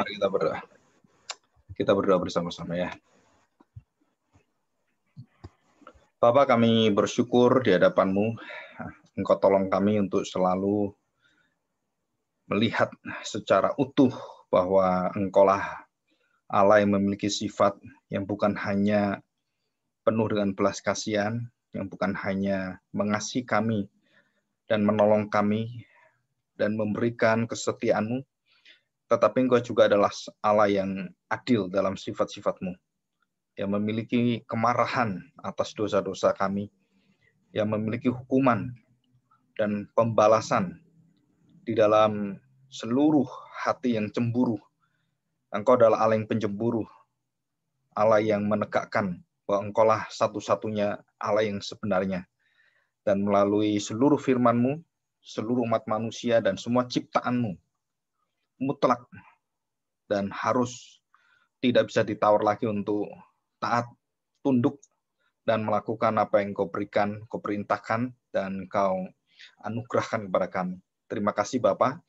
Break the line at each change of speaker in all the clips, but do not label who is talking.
Mari kita berdoa. Kita berdoa bersama-sama ya. Bapa, kami bersyukur di hadapan-Mu. Engkau tolong kami untuk selalu melihat secara utuh bahwa Engkaulah Allah yang memiliki sifat yang bukan hanya penuh dengan belas kasihan, yang bukan hanya mengasihi kami dan menolong kami dan memberikan kesetiaan-Mu, tetapi Engkau juga adalah Allah yang adil dalam sifat-sifat-Mu, yang memiliki kemarahan atas dosa-dosa kami, yang memiliki hukuman dan pembalasan di dalam seluruh hati yang cemburu. Engkau adalah Allah yang pencemburu, Allah yang menegakkan bahwa Engkaulah satu-satunya Allah yang sebenarnya. Dan melalui seluruh firman-Mu, seluruh umat manusia dan semua ciptaan-Mu, mutlak dan harus tidak bisa ditawar lagi untuk taat, tunduk, dan melakukan apa yang Kau berikan, Kau perintahkan, dan Kau anugerahkan kepada kami. Terima kasih Bapa.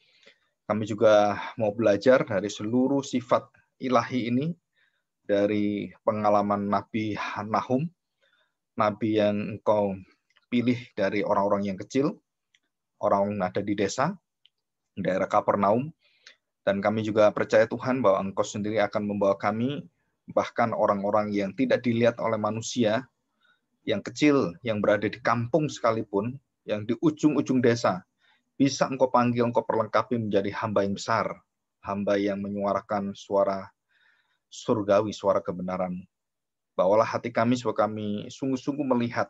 Kami juga mau belajar dari seluruh sifat ilahi ini, dari pengalaman Nabi Nahum, Nabi yang Engkau pilih dari orang-orang yang kecil, orang yang ada di desa, daerah Kapernaum, dan kami juga percaya Tuhan bahwa Engkau sendiri akan membawa kami, bahkan orang-orang yang tidak dilihat oleh manusia, yang kecil, yang berada di kampung sekalipun, yang di ujung-ujung desa, bisa Engkau panggil, Engkau perlengkapi menjadi hamba yang besar, hamba yang menyuarakan suara surgawi, suara kebenaran. Bawalah hati kami supaya kami sungguh-sungguh melihat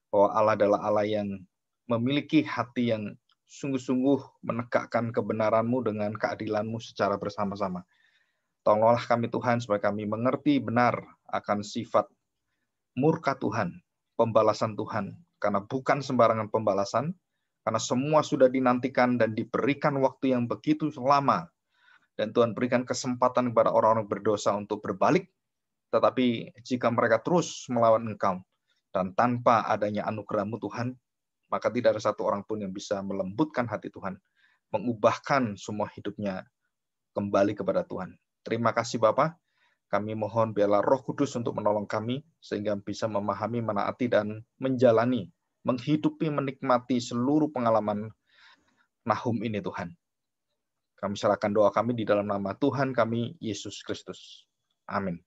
bahwa Allah adalah Allah yang memiliki hati yang sungguh-sungguh menegakkan kebenaran-Mu dengan keadilan-Mu secara bersama-sama. Tolonglah kami Tuhan supaya kami mengerti benar akan sifat murka Tuhan, pembalasan Tuhan, karena bukan sembarangan pembalasan, karena semua sudah dinantikan dan diberikan waktu yang begitu lama. Dan Tuhan berikan kesempatan kepada orang-orang berdosa untuk berbalik. Tetapi jika mereka terus melawan Engkau, dan tanpa adanya anugerah-Mu Tuhan, maka tidak ada satu orang pun yang bisa melembutkan hati Tuhan, mengubahkan semua hidupnya kembali kepada Tuhan. Terima kasih Bapa. Kami mohon biarlah Roh Kudus untuk menolong kami, sehingga bisa memahami, menaati, dan menjalani, menghidupi, menikmati seluruh pengalaman Nahum ini Tuhan. Kami serahkan doa kami di dalam nama Tuhan kami, Yesus Kristus. Amin.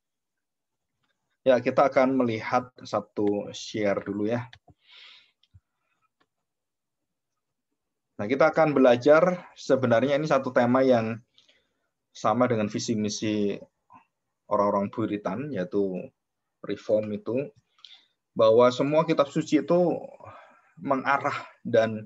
Ya, kita akan melihat satu share dulu ya. Nah, kita akan belajar, sebenarnya ini satu tema yang sama dengan visi misi orang-orang Puritan, yaitu Reform itu, bahwa semua kitab suci itu mengarah dan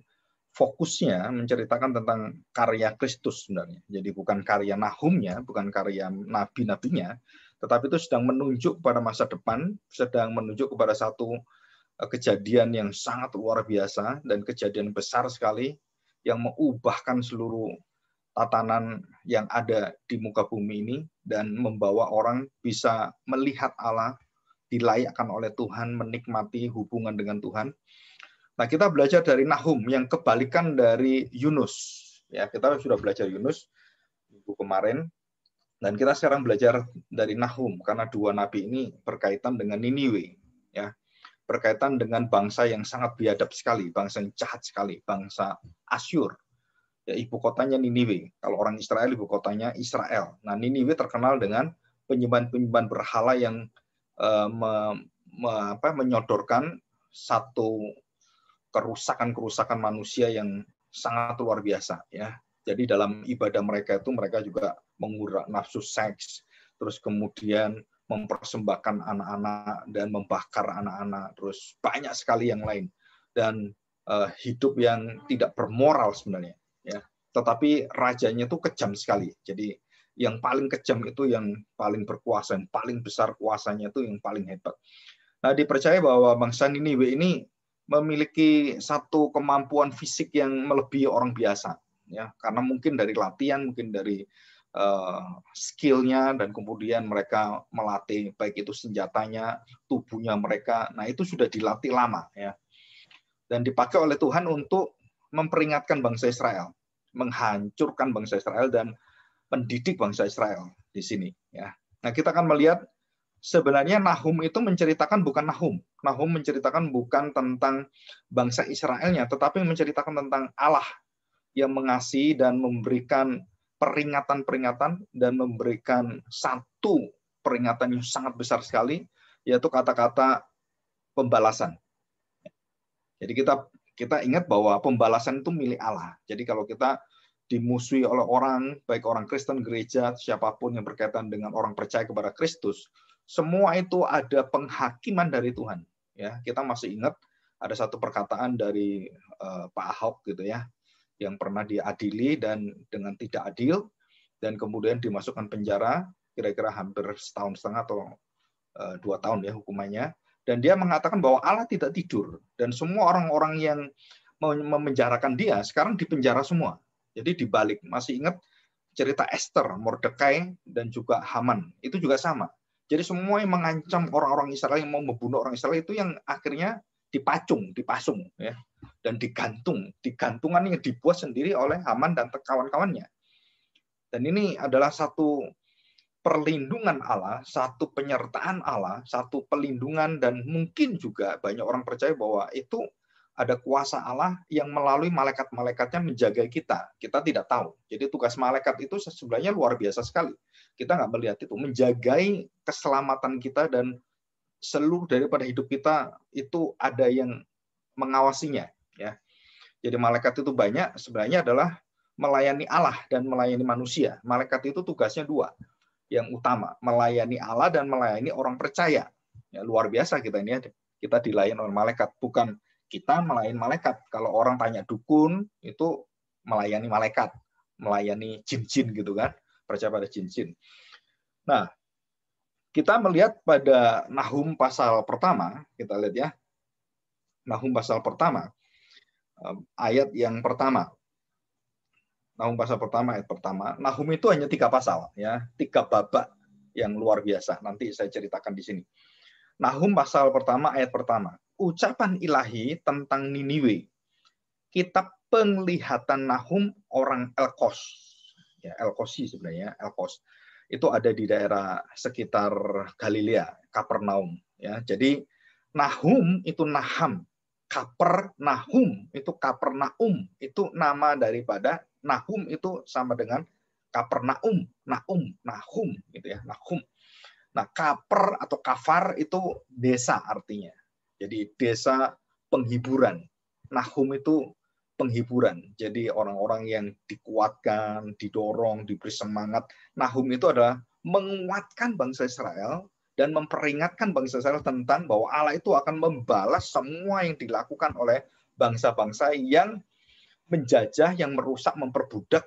fokusnya menceritakan tentang karya Kristus sebenarnya. Jadi bukan karya Nahumnya, bukan karya nabi-nabinya, tetapi itu sedang menunjuk pada masa depan, sedang menunjuk kepada satu kejadian yang sangat luar biasa dan kejadian besar sekali yang mengubahkan seluruh tatanan yang ada di muka bumi ini dan membawa orang bisa melihat Allah, dilayakkan oleh Tuhan, menikmati hubungan dengan Tuhan. Nah, kita belajar dari Nahum yang kebalikan dari Yunus. Ya, kita sudah belajar Yunus minggu kemarin, dan kita sekarang belajar dari Nahum karena dua nabi ini berkaitan dengan Niniwe, ya, berkaitan dengan bangsa yang sangat biadab sekali, bangsa yang jahat sekali, bangsa Asyur. Ya, ibu kotanya Niniwe. Kalau orang Israel, ibu kotanya Israel. Nah, Niniwe terkenal dengan penyembahan-penyembahan berhala yang menyodorkan satu kerusakan-kerusakan manusia yang sangat luar biasa, ya. Jadi dalam ibadah mereka itu mereka juga menguras nafsu seks, terus kemudian mempersembahkan anak-anak dan membakar anak-anak, terus banyak sekali yang lain, dan hidup yang tidak bermoral sebenarnya, ya. Tetapi rajanya itu kejam sekali. Jadi yang paling kejam itu yang paling berkuasa, yang paling besar kuasanya itu yang paling hebat. Nah, dipercaya bahwa bangsa Niniwe ini memiliki satu kemampuan fisik yang melebihi orang biasa, ya, karena mungkin dari latihan, mungkin dari skillnya, dan kemudian mereka melatih baik itu senjatanya, tubuhnya mereka. Nah, itu sudah dilatih lama, ya, dan dipakai oleh Tuhan untuk memperingatkan bangsa Israel, menghancurkan bangsa Israel dan pendidik bangsa Israel di sini. Ya. Nah, kita akan melihat sebenarnya Nahum itu menceritakan bukan Nahum. Nahum menceritakan bukan tentang bangsa Israelnya, tetapi menceritakan tentang Allah yang mengasihi dan memberikan peringatan-peringatan dan memberikan satu peringatan yang sangat besar sekali, yaitu kata-kata pembalasan. Jadi kita ingat bahwa pembalasan itu milik Allah. Jadi kalau kita dimusuhi oleh orang, baik orang Kristen, gereja, siapapun yang berkaitan dengan orang percaya kepada Kristus, semua itu ada penghakiman dari Tuhan. Ya, kita masih ingat ada satu perkataan dari Pak Ahok gitu ya, yang pernah diadili dan dengan tidak adil, dan kemudian dimasukkan penjara, kira-kira hampir setahun setengah atau 2 tahun ya hukumannya. Dan dia mengatakan bahwa Allah tidak tidur. Dan semua orang-orang yang memenjarakan dia sekarang dipenjara semua. Jadi dibalik, masih ingat cerita Esther, Mordekai, dan juga Haman. Itu juga sama. Jadi semua yang mengancam orang-orang Israel yang mau membunuh orang Israel itu yang akhirnya dipasung, ya, dan digantungan yang dibuat sendiri oleh Haman dan kawan-kawannya. Dan ini adalah satu perlindungan Allah, satu penyertaan Allah, satu pelindungan, dan mungkin juga banyak orang percaya bahwa itu ada kuasa Allah yang melalui malaikat-malaikatnya menjaga kita. Kita tidak tahu. Jadi tugas malaikat itu sebenarnya luar biasa sekali. Kita nggak melihat itu. Menjagai keselamatan kita dan seluruh daripada hidup kita itu ada yang mengawasinya. Ya. Jadi malaikat itu banyak, sebenarnya adalah melayani Allah dan melayani manusia. Malaikat itu tugasnya 2. Yang utama, melayani Allah dan melayani orang percaya. Ya, luar biasa kita ini, kita dilayani oleh malaikat, bukan kita melayani malaikat. Kalau orang tanya dukun, itu melayani malaikat, melayani jin-jin gitu kan, percaya pada jin-jin. Nah, kita melihat pada Nahum pasal pertama, kita lihat ya, Nahum pasal pertama, ayat yang pertama. Nahum pasal pertama, ayat pertama. Nahum itu hanya 3 pasal, ya, 3 babak yang luar biasa. Nanti saya ceritakan di sini. Nahum pasal pertama, ayat pertama. Ucapan ilahi tentang Niniwe. Kitab penglihatan Nahum orang Elkos. Ya, Elkosi sebenarnya, Elkos. Itu ada di daerah sekitar Galilea, Kapernaum. Ya, jadi Nahum itu Naham. Nahum itu Kapernaum. Itu nama daripada Nahum itu sama dengan Kapernaum, Nahum gitu ya, Nahum. Nah, Kaper atau Kafar itu desa artinya. Jadi desa penghiburan. Nahum itu penghiburan. Jadi orang-orang yang dikuatkan, didorong, diberi semangat. Nahum itu adalah menguatkan bangsa Israel dan memperingatkan bangsa Israel tentang bahwa Allah itu akan membalas semua yang dilakukan oleh bangsa-bangsa yang menjajah, yang merusak, memperbudak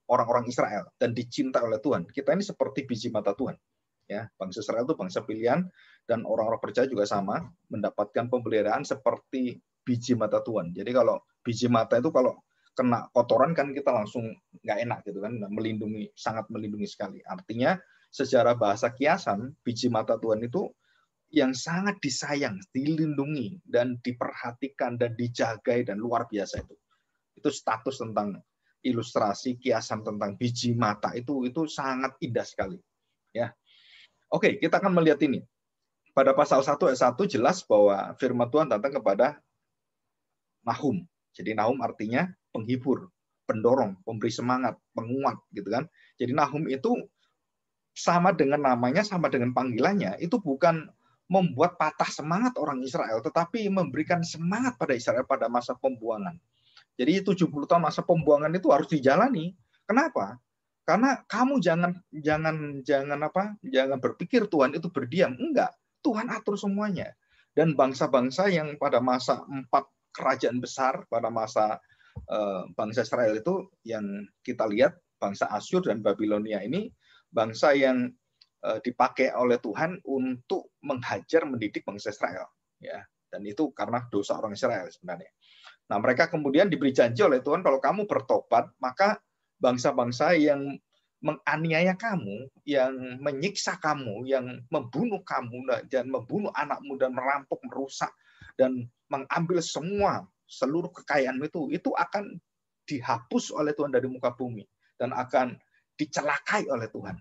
orang-orang Israel dan dicinta oleh Tuhan. Kita ini seperti biji mata Tuhan. Ya, bangsa Israel itu bangsa pilihan dan orang-orang percaya juga sama mendapatkan pemeliharaan seperti biji mata Tuhan. Jadi kalau biji mata itu kalau kena kotoran kan kita langsung nggak enak gitu kan, melindungi, sangat melindungi sekali. Artinya secara bahasa kiasan biji mata Tuhan itu yang sangat disayang, dilindungi dan diperhatikan dan dijagai dan luar biasa itu. Itu status tentang ilustrasi kiasan tentang biji mata itu sangat indah sekali. Ya. Oke, kita akan melihat ini. Pada pasal 1 ayat 1 jelas bahwa firman Tuhan datang kepada Nahum. Jadi Nahum artinya penghibur, pendorong, pemberi semangat, penguat gitu kan. Jadi Nahum itu sama dengan namanya, sama dengan panggilannya, itu bukan membuat patah semangat orang Israel, tetapi memberikan semangat pada Israel pada masa pembuangan. Jadi 70 tahun masa pembuangan itu harus dijalani. Kenapa? Karena kamu jangan berpikir Tuhan itu berdiam. Enggak. Tuhan atur semuanya. Dan bangsa-bangsa yang pada masa 4 kerajaan besar, pada masa bangsa Israel itu yang kita lihat, bangsa Asyur dan Babilonia ini, bangsa yang dipakai oleh Tuhan untuk menghajar, mendidik bangsa Israel. Ya. Dan itu karena dosa orang Israel sebenarnya. Nah, mereka kemudian diberi janji oleh Tuhan, kalau kamu bertobat, maka bangsa-bangsa yang menganiaya kamu, yang menyiksa kamu, yang membunuh kamu, dan membunuh anakmu, dan merampok, merusak, dan mengambil seluruh kekayaanmu itu akan dihapus oleh Tuhan dari muka bumi, dan akan dicelakai oleh Tuhan.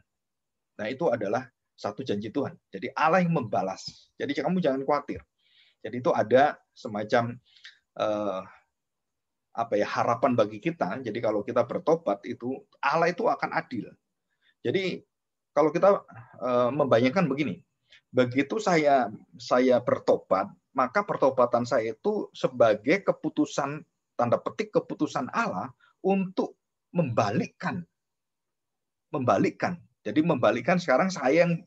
Nah, itu adalah satu janji Tuhan. Jadi Allah yang membalas. Jadi kamu jangan khawatir. Jadi itu ada semacam harapan bagi kita. Jadi kalau kita bertobat itu Allah itu akan adil. Jadi kalau kita membayangkan begini, begitu saya bertobat, maka pertobatan saya itu sebagai keputusan, tanda petik keputusan Allah untuk membalikkan. Jadi membalikkan sekarang saya yang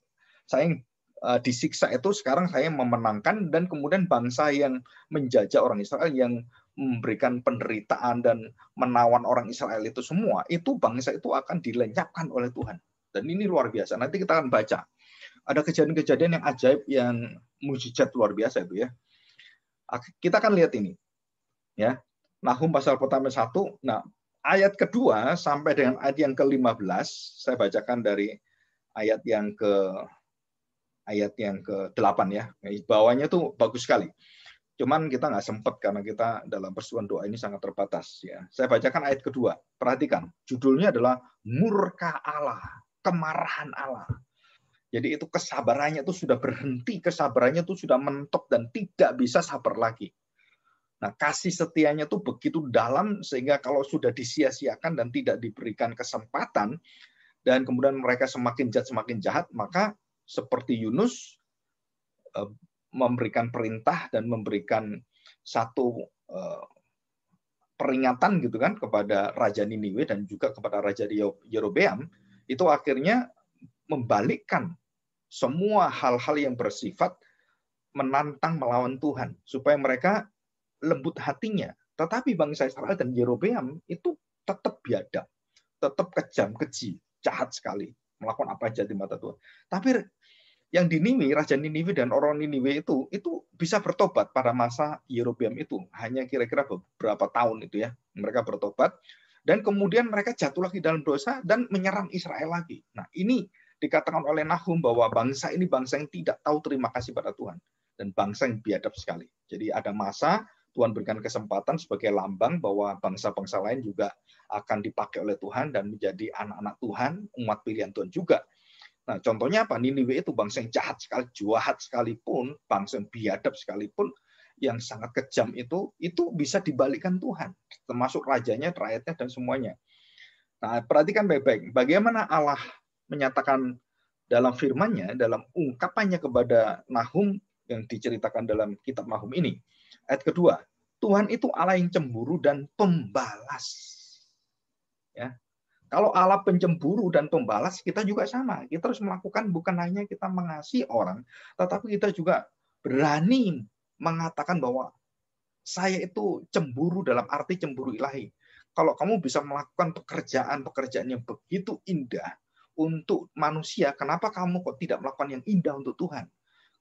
disiksa itu sekarang saya memenangkan, dan kemudian bangsa yang menjajah orang Israel, yang memberikan penderitaan dan menawan orang Israel itu semua, itu bangsa itu akan dilenyapkan oleh Tuhan. Dan ini luar biasa. Nanti kita akan baca. Ada kejadian-kejadian yang ajaib, yang mujizat luar biasa itu ya. Kita akan lihat ini. Ya. Nahum pasal pertama 1. Nah, ayat kedua sampai dengan ayat yang ke-15, saya bacakan dari ayat yang ke-8 ya. Bawahnya tuh bagus sekali. Cuman kita nggak sempat karena kita dalam persetujuan doa ini sangat terbatas ya. Saya bacakan ayat kedua. Perhatikan, judulnya adalah murka Allah, kemarahan Allah. Jadi itu kesabarannya itu sudah berhenti, kesabarannya itu sudah mentok dan tidak bisa sabar lagi. Nah, kasih setianya itu begitu dalam sehingga kalau sudah disia-siakan dan tidak diberikan kesempatan, dan kemudian mereka semakin jahat, maka seperti Yunus memberikan perintah dan memberikan satu peringatan gitu kan kepada Raja Niniwe dan juga kepada Raja Yerobeam, itu akhirnya membalikkan semua hal-hal yang bersifat menantang melawan Tuhan supaya mereka lembut hatinya. Tetapi bangsa Israel dan Yerobeam itu tetap biadab, tetap kejam, keji, jahat sekali, melakukan apa aja di mata Tuhan. Tapi yang di Niniwe, Raja Niniwe dan orang Niniwe itu bisa bertobat pada masa Yerobeam itu. Hanya kira-kira beberapa tahun itu ya, mereka bertobat. Dan kemudian mereka jatuh lagi dalam dosa dan menyerang Israel lagi. Nah, ini dikatakan oleh Nahum bahwa bangsa ini bangsa yang tidak tahu terima kasih pada Tuhan. Dan bangsa yang biadab sekali. Jadi ada masa Tuhan berikan kesempatan sebagai lambang bahwa bangsa-bangsa lain juga akan dipakai oleh Tuhan dan menjadi anak-anak Tuhan, umat pilihan Tuhan juga. Nah, contohnya apa? Niniwe itu bangsa yang jahat sekali, jahat sekalipun, bangsa yang biadab sekalipun, yang sangat kejam itu bisa dibalikkan Tuhan, termasuk rajanya, rakyatnya, dan semuanya. Nah, perhatikan baik-baik. Bagaimana Allah menyatakan dalam firman-Nya, dalam ungkapannya kepada Nahum yang diceritakan dalam kitab Nahum ini. Ayat kedua, Tuhan itu Allah yang cemburu dan pembalas. Ya. Kalau Allah pencemburu dan pembalas, kita juga sama. Kita harus melakukan bukan hanya kita mengasihi orang, tetapi kita juga berani mengatakan bahwa saya itu cemburu dalam arti cemburu ilahi. Kalau kamu bisa melakukan pekerjaan-pekerjaan yang begitu indah untuk manusia, kenapa kamu kok tidak melakukan yang indah untuk Tuhan?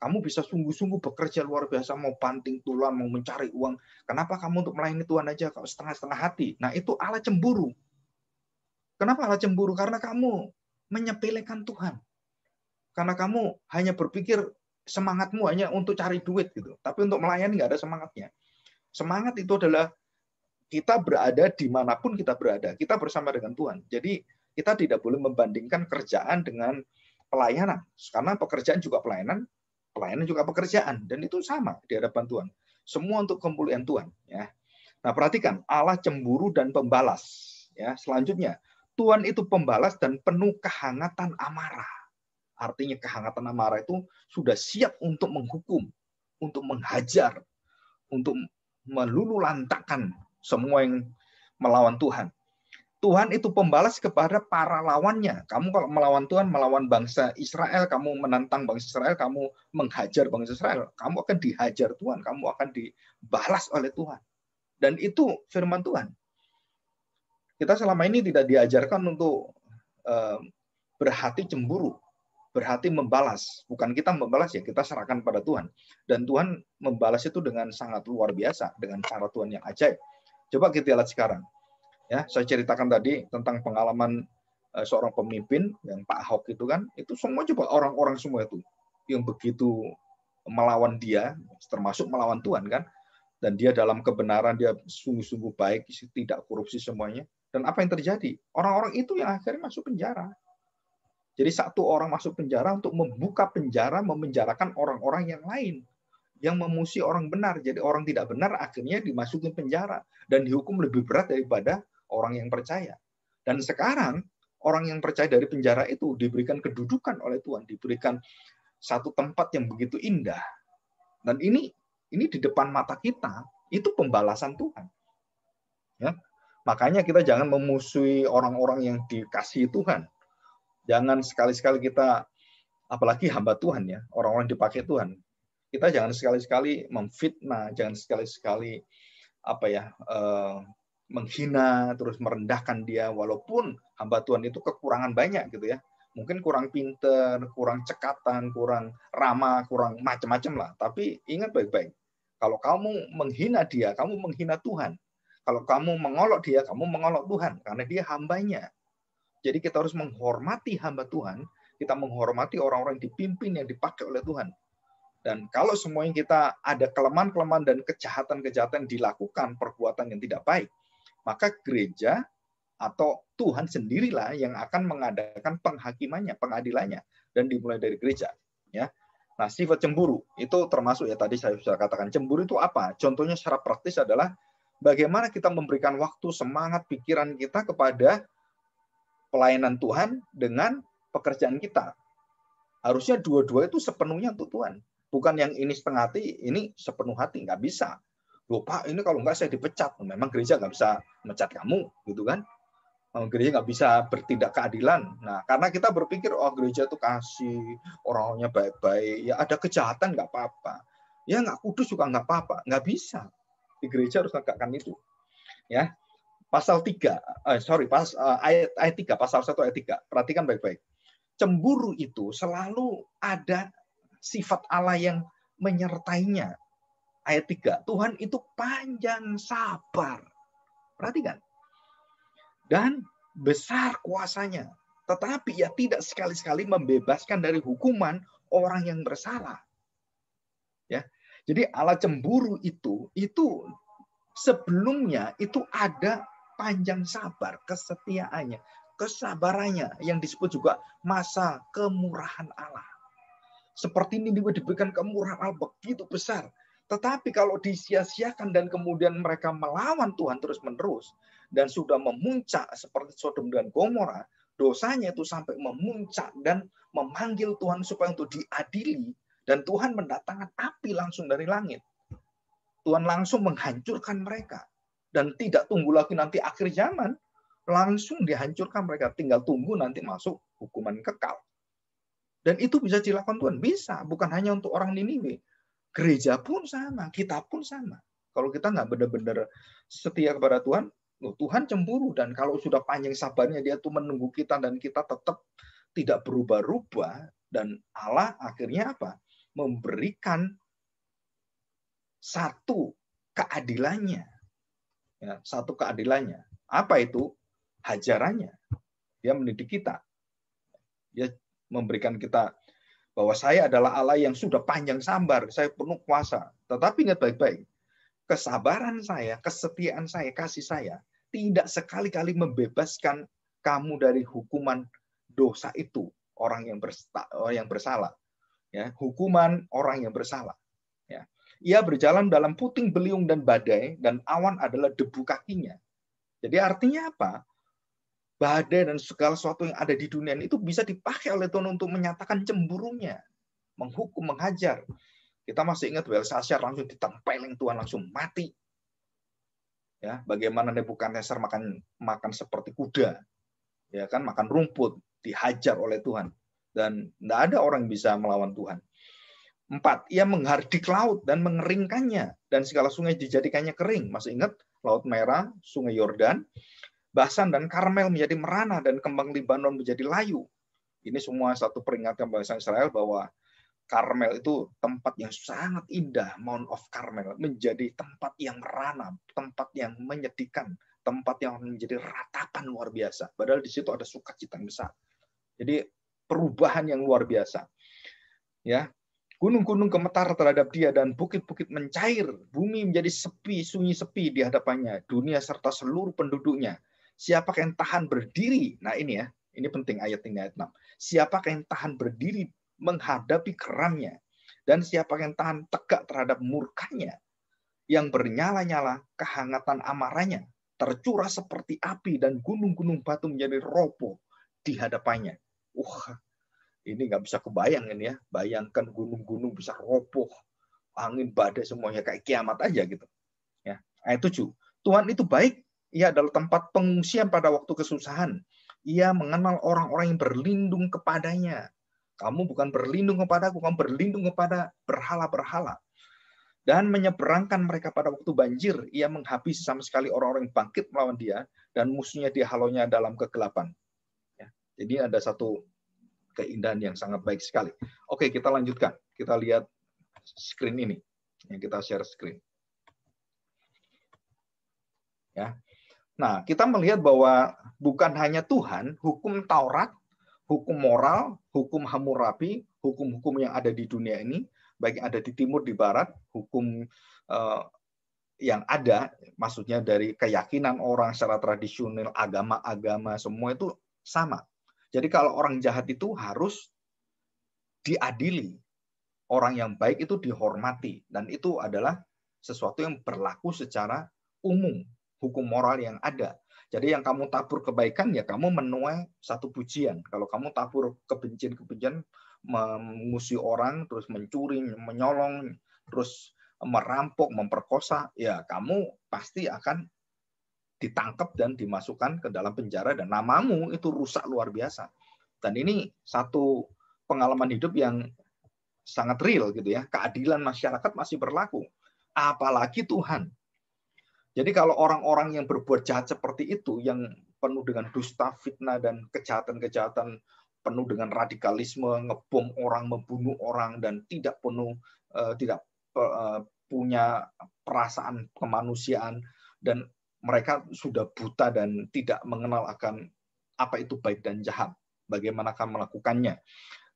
Kamu bisa sungguh-sungguh bekerja luar biasa, mau banting tulang, mau mencari uang. Kenapa kamu untuk melayani Tuhan aja kalau setengah-setengah hati? Nah, itu Allah cemburu. Kenapa Allah cemburu? Karena kamu menyepelekan Tuhan. Karena kamu hanya berpikir semangatmu hanya untuk cari duit gitu. Tapi untuk melayani nggak ada semangatnya. Semangat itu adalah kita berada dimanapun kita berada. Kita bersama dengan Tuhan. Jadi kita tidak boleh membandingkan kerjaan dengan pelayanan. Karena pekerjaan juga pelayanan juga pekerjaan. Dan itu sama di hadapan Tuhan. Semua untuk kemuliaan Tuhan. Ya. Nah, perhatikan. Allah cemburu dan pembalas. Ya. Selanjutnya, Tuhan itu pembalas dan penuh kehangatan amarah. Artinya kehangatan amarah itu sudah siap untuk menghukum, untuk menghajar, untuk melululantakkan semua yang melawan Tuhan. Tuhan itu pembalas kepada para lawannya. Kamu kalau melawan Tuhan, melawan bangsa Israel, kamu menantang bangsa Israel, kamu menghajar bangsa Israel, kamu akan dihajar Tuhan, kamu akan dibalas oleh Tuhan. Dan itu firman Tuhan. Kita selama ini tidak diajarkan untuk berhati cemburu, berhati membalas. Bukan kita membalas ya, kita serahkan pada Tuhan. Dan Tuhan membalas itu dengan sangat luar biasa, dengan cara Tuhan yang ajaib. Coba kita lihat sekarang. Ya, saya ceritakan tadi tentang pengalaman seorang pemimpin yang Pak Ahok itu kan, itu semua coba orang-orang semua itu yang begitu melawan dia, termasuk melawan Tuhan kan, dan dia dalam kebenaran dia sungguh-sungguh baik, tidak korupsi semuanya. Dan apa yang terjadi? Orang-orang itu yang akhirnya masuk penjara. Jadi satu orang masuk penjara untuk membuka penjara, memenjarakan orang-orang yang lain yang memusuhi orang benar. Jadi orang tidak benar akhirnya dimasukin penjara dan dihukum lebih berat daripada orang yang percaya. Dan sekarang orang yang percaya dari penjara itu diberikan kedudukan oleh Tuhan, diberikan satu tempat yang begitu indah. Dan ini di depan mata kita, itu pembalasan Tuhan. Ya. Makanya kita jangan memusuhi orang-orang yang dikasihi Tuhan. Jangan sekali-sekali kita, apalagi hamba Tuhan ya, orang-orang dipakai Tuhan. Kita jangan sekali-sekali memfitnah, jangan sekali-sekali menghina, terus merendahkan dia, walaupun hamba Tuhan itu kekurangan banyak gitu ya. Mungkin kurang pinter, kurang cekatan, kurang ramah, kurang macam-macam lah. Tapi ingat baik-baik, kalau kamu menghina dia, kamu menghina Tuhan. Kalau kamu mengolok dia, kamu mengolok Tuhan, karena dia hambanya. Jadi kita harus menghormati hamba Tuhan, kita menghormati orang-orang yang dipimpin, yang dipakai oleh Tuhan. Dan kalau semuanya kita ada kelemahan-kelemahan dan kejahatan-kejahatan dilakukan, perbuatan yang tidak baik, maka gereja atau Tuhan sendirilah yang akan mengadakan penghakimannya, pengadilannya, dan dimulai dari gereja. Ya. Nah, sifat cemburu itu termasuk ya tadi saya sudah katakan, cemburu itu apa? Contohnya secara praktis adalah bagaimana kita memberikan waktu, semangat, pikiran kita kepada pelayanan Tuhan dengan pekerjaan kita. Harusnya dua-dua itu sepenuhnya untuk Tuhan. Bukan yang ini setengah hati, ini sepenuh hati. Nggak bisa. Loh Pak, ini kalau nggak saya dipecat. Memang gereja nggak bisa mecat kamu, gitu kan? Gereja nggak bisa bertindak keadilan. Nah, karena kita berpikir, oh gereja itu kasih, orangnya baik-baik. Ya ada kejahatan nggak apa-apa. Ya nggak kudus juga nggak apa-apa. Nggak bisa. Di gereja harus tegakkan itu. Ya. Pasal 3, ayat 3, pasal 1 ayat 3. Perhatikan baik-baik. Cemburu itu selalu ada sifat Allah yang menyertainya. Ayat 3, Tuhan itu panjang sabar. Perhatikan. Dan besar kuasanya. Tetapi ia tidak sekali-sekali membebaskan dari hukuman orang yang bersalah. Ya. Jadi Allah cemburu itu sebelumnya itu ada panjang sabar, kesetiaannya, kesabarannya yang disebut juga masa kemurahan Allah. Seperti ini diberikan kemurahan Allah begitu besar. Tetapi kalau disia-siakan dan kemudian mereka melawan Tuhan terus-menerus dan sudah memuncak seperti Sodom dan Gomora, dosanya itu sampai memuncak dan memanggil Tuhan supaya untuk diadili, dan Tuhan mendatangkan api langsung dari langit. Tuhan langsung menghancurkan mereka. Dan tidak tunggu lagi nanti akhir zaman, langsung dihancurkan mereka. Tinggal tunggu nanti masuk hukuman kekal. Dan itu bisa dilakukan Tuhan. Bisa, bukan hanya untuk orang Niniwe. Gereja pun sama, kita pun sama. Kalau kita nggak benar-benar setia kepada Tuhan, Tuhan cemburu. Dan kalau sudah panjang sabarnya, dia tuh menunggu kita dan kita tetap tidak berubah-ubah. Dan Allah akhirnya apa? Memberikan satu keadilannya. Ya, satu keadilannya. Apa itu? Hajarannya. Dia mendidik kita. Dia memberikan kita bahwa saya adalah Allah yang sudah panjang sabar, saya penuh kuasa. Tetapi ingat baik-baik, kesabaran saya, kesetiaan saya, kasih saya, tidak sekali-kali membebaskan kamu dari hukuman dosa itu, orang yang bersalah. Ya, hukuman orang yang bersalah. Ya. Ia berjalan dalam puting beliung dan badai, dan awan adalah debu kakinya. Jadi artinya apa? Badai dan segala sesuatu yang ada di dunia itu bisa dipakai oleh Tuhan untuk menyatakan cemburunya, menghukum, menghajar. Kita masih ingat Belshazzar langsung ditempelin Tuhan, langsung mati. Ya, bagaimana Nebukadnezar makan seperti kuda, ya kan, makan rumput, dihajar oleh Tuhan, dan tidak ada orang yang bisa melawan Tuhan. 4, ia menghardik laut dan mengeringkannya, dan segala sungai dijadikannya kering. Masih ingat Laut Merah, Sungai Yordan, Basan dan Karmel menjadi merana, dan kembang Libanon menjadi layu. Ini semua satu peringatan bangsa Israel bahwa Karmel itu tempat yang sangat indah, Mount of Carmel, menjadi tempat yang merana, tempat yang menyedihkan, tempat yang menjadi ratapan luar biasa. Padahal di situ ada sukacita yang besar. Jadi perubahan yang luar biasa. Ya, gunung-gunung gemetar terhadap dia dan bukit-bukit mencair. Bumi menjadi sepi, sunyi sepi di hadapannya. Dunia serta seluruh penduduknya. Siapakah yang tahan berdiri? Nah ini ya, ini penting ayat ini, ayat 6. Siapakah yang tahan berdiri menghadapi keramnya? Dan siapakah yang tahan tegak terhadap murkanya? Yang bernyala-nyala kehangatan amarahnya, tercurah seperti api dan gunung-gunung batu menjadi roboh di hadapannya. Ini nggak bisa kebayang ini ya. Bayangkan gunung-gunung bisa roboh, angin badai semuanya kayak kiamat aja gitu. Ya. Ayat 7. Tuhan itu baik, Ia adalah tempat pengungsian pada waktu kesusahan. Ia mengenal orang-orang yang berlindung kepadanya. Kamu bukan berlindung kepadaku, kamu berlindung kepada berhala-berhala. Dan menyeberangkan mereka pada waktu banjir. Ia menghabisi sama sekali orang-orang yang bangkit melawan dia, dan musuhnya dihalaunya dalam kegelapan. Ya. Jadi ada satu keindahan yang sangat baik sekali. Oke, kita lanjutkan. Kita lihat screen ini. Yang kita share screen. Ya. Nah, kita melihat bahwa bukan hanya Tuhan, hukum Taurat, hukum moral, hukum Hammurabi, hukum-hukum yang ada di dunia ini, baik yang ada di timur, di barat, hukum yang ada, maksudnya dari keyakinan orang secara tradisional, agama-agama, semua itu sama. Jadi kalau orang jahat itu harus diadili. Orang yang baik itu dihormati. Dan itu adalah sesuatu yang berlaku secara umum. Hukum moral yang ada. Jadi yang kamu tabur kebaikan, ya kamu menuai satu pujian. Kalau kamu tabur kebencian-kebencian, memusuhi orang, terus mencuri, menyolong, terus merampok, memperkosa, ya kamu pasti akan ditangkap dan dimasukkan ke dalam penjara, dan namamu itu rusak luar biasa. Dan ini satu pengalaman hidup yang sangat real gitu ya. Keadilan masyarakat masih berlaku. Apalagi Tuhan. Jadi kalau orang-orang yang berbuat jahat seperti itu, yang penuh dengan dusta, fitnah, dan kejahatan-kejahatan, penuh dengan radikalisme, ngebom orang, membunuh orang, dan tidak punya perasaan kemanusiaan, dan mereka sudah buta dan tidak mengenal akan apa itu baik dan jahat, bagaimana akan melakukannya.